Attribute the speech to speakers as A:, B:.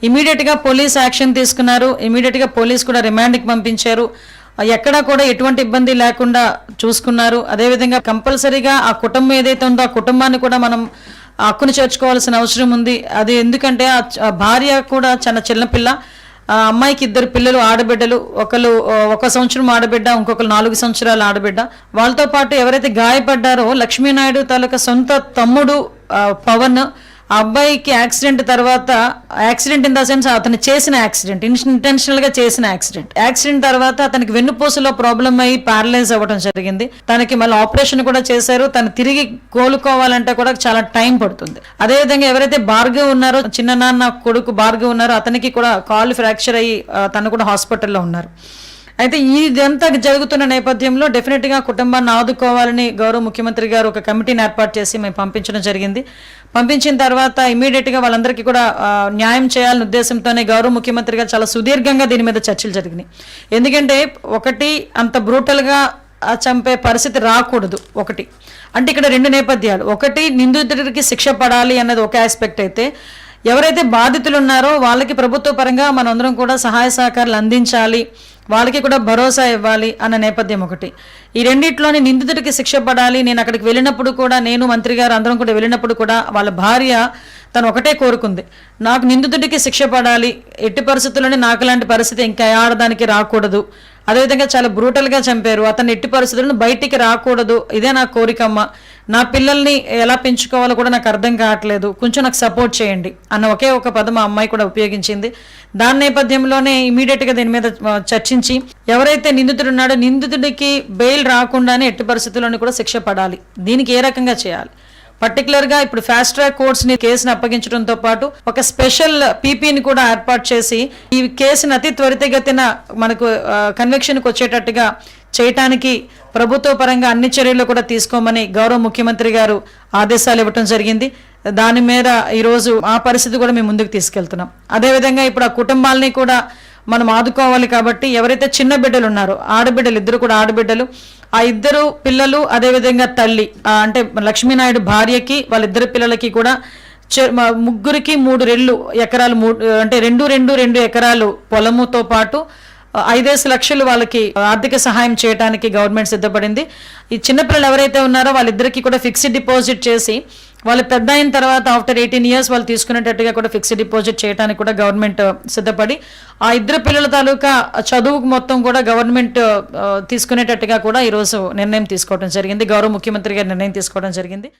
A: ఇమీడియట్గా police action తీసుకున్నారు. ఇమీడియట్గా పోలీస్ కూడా రిమాండ్కి పంపించారు. ఎక్కడా కూడా ఎటువంటి ఇబ్బంది లేకుండా చూసుకున్నారు. అదేవిధంగా కంపల్సరీగా ఆ కుటుంబం ఏదైతే ఉందో ఆ కుటుంబాన్ని కూడా మనం హక్కును చేర్చుకోవాల్సిన అవసరం ఉంది. అది ఎందుకంటే ఆ భార్య కూడా చాలా చిన్నపిల్ల. ఆ అమ్మాయికి 2 పిల్లలు, ఆడబిడ్డలు. ఒకరు 1 సంవత్సరం ఆడబిడ్డ, ఇంకొకరు 4 సంవత్సరాల ఆడబిడ్డ. వాళ్ళతో పాటు ఎవరైతే గాయపడ్డారో లక్ష్మీనాయుడు తాలూకా సొంత తమ్ముడు పవన్, ఆ అబ్బాయికి యాక్సిడెంట్ తర్వాత, యాక్సిడెంట్ ఇన్ ద సెన్స్ అతను చేసిన యాక్సిడెంట్, ఇంటెన్షనల్ గా చేసిన యాక్సిడెంట్ తర్వాత అతనికి వెన్నుపూసలో ప్రాబ్లం అయ్యి ప్యారలైజ్ అవ్వడం జరిగింది. తనకి మళ్ళీ ఆపరేషన్ కూడా చేశారు. తను తిరిగి కోలుకోవాలంటే కూడా చాలా టైం పడుతుంది. అదేవిధంగా ఎవరైతే భార్గవ్ ఉన్నారో, చిన్న నాన్న కొడుకు భార్గవ్ ఉన్నారో, అతనికి కూడా కాలు ఫ్రాక్చర్ అయ్యి తను కూడా హాస్పిటల్లో ఉన్నారు. అయితే ఇదంతా జరుగుతున్న నేపథ్యంలో డెఫినెట్గా కుటుంబాన్ని ఆదుకోవాలని గౌరవ ముఖ్యమంత్రి గారు ఒక కమిటీని ఏర్పాటు చేసి మేము పంపించడం జరిగింది. పంపించిన తర్వాత ఇమీడియట్గా వాళ్ళందరికీ కూడా న్యాయం చేయాలనే ఉద్దేశంతోనే గౌరవ ముఖ్యమంత్రి గారు చాలా సుదీర్ఘంగా దీని మీద చర్చలు జరిగినాయి. ఎందుకంటే ఒకటి, అంత బ్రూటల్గా చంపే పరిస్థితి రాకూడదు. ఒకటి అంటే ఇక్కడ 2 నేపథ్యాలు. ఒకటి, నిందితుడికి శిక్ష పడాలి అన్నది ఒక ఆస్పెక్ట్ అయితే, ఎవరైతే బాధితులు ఉన్నారో వాళ్ళకి ప్రభుత్వ పరంగా మనందరం కూడా సహాయ సహకారాలు అందించాలి, వాళ్ళకి కూడా భరోసా ఇవ్వాలి అన్న నేపథ్యం ఒకటి. ఈ రెండిట్లోని నిందితుడికి శిక్ష పడాలి. నేను అక్కడికి వెళ్ళినప్పుడు కూడా, నేను మంత్రి గారు అందరం కూడా వెళ్ళినప్పుడు కూడా వాళ్ళ భార్య తను ఒకటే కోరుకుంది, నాకు నిందితుడికి శిక్ష పడాలి, ఎట్టి పరిస్థితుల్లోనే నాకు లాంటి పరిస్థితి ఇంకా ఆడదానికి రాకూడదు. అదేవిధంగా చాలా బ్రూటల్గా చంపారు, అతను ఎట్టి పరిస్థితులను బయటికి రాకూడదు, ఇదే నా కోరికమ్మ. నా పిల్లల్ని ఎలా పెంచుకోవాలో కూడా నాకు అర్థం కావట్లేదు, కొంచెం నాకు సపోర్ట్ చేయండి అన్న ఒకే ఒక పదం ఆ అమ్మాయి కూడా ఉపయోగించింది. దాని నేపథ్యంలోనే ఇమీడియట్గా దీని మీద చర్చించి, ఎవరైతే నిందితుడు ఉన్నాడో నిందితుడికి బెయిల్ రాకుండానే ఎట్టి పరిస్థితుల్లోనూ కూడా శిక్ష పడాలి. దీనికి ఏ రకంగా చేయాలి, పర్టికులర్గా ఇప్పుడు ఫాస్ట్ ట్రాక్ కోర్ట్స్ని కేసును అప్పగించడంతో పాటు ఒక స్పెషల్ పీపీని కూడా ఏర్పాటు చేసి ఈ కేసును అతి త్వరితగతిన మనకు కన్విక్షన్కి వచ్చేటట్టుగా చేయటానికి ప్రభుత్వ పరంగా అన్ని చర్యలు కూడా తీసుకోమని గౌరవ ముఖ్యమంత్రి గారు ఆదేశాలు ఇవ్వటం జరిగింది. దాని మీద ఈరోజు ఆ పరిస్థితి కూడా మేము ముందుకు తీసుకెళ్తున్నాం. అదేవిధంగా ఇప్పుడు ఆ కుటుంబాలని కూడా మనం ఆదుకోవాలి కాబట్టి ఎవరైతే చిన్న బిడ్డలు ఉన్నారో, ఆడబిడ్డలు, 2 కూడా ఆడబిడ్డలు, ఆ 2 పిల్లలు, అదేవిధంగా తల్లి అంటే లక్ష్మీనాయుడు భార్యకి వాళ్ళ 2 పిల్లలకి కూడా ముగ్గురికి 3 ఎకరాలు, అంటే 2 ఎకరాలు పొలముతో పాటు 5 లక్షలు వాళ్ళకి ఆర్థిక సహాయం చేయడానికి గవర్నమెంట్ సిద్ధపడింది. ఈ చిన్నపిల్లలు ఎవరైతే ఉన్నారో వాళ్ళిద్దరికీ కూడా ఫిక్స్డ్ డిపాజిట్ చేసి, వాళ్ళు పెద్ద అయిన తర్వాత ఆఫ్టర్ 18 years వాళ్ళు తీసుకునేటట్టుగా కూడా ఫిక్స్డ్ డిపాజిట్ చేయడానికి కూడా గవర్నమెంట్ సిద్ధపడి, ఆ 2 పిల్లల తాలూకా చదువుకు మొత్తం కూడా గవర్నమెంట్ తీసుకునేటట్టుగా కూడా ఈరోజు నిర్ణయం తీసుకోవడం జరిగింది. గౌరవ ముఖ్యమంత్రి గారు నిర్ణయం తీసుకోవడం జరిగింది.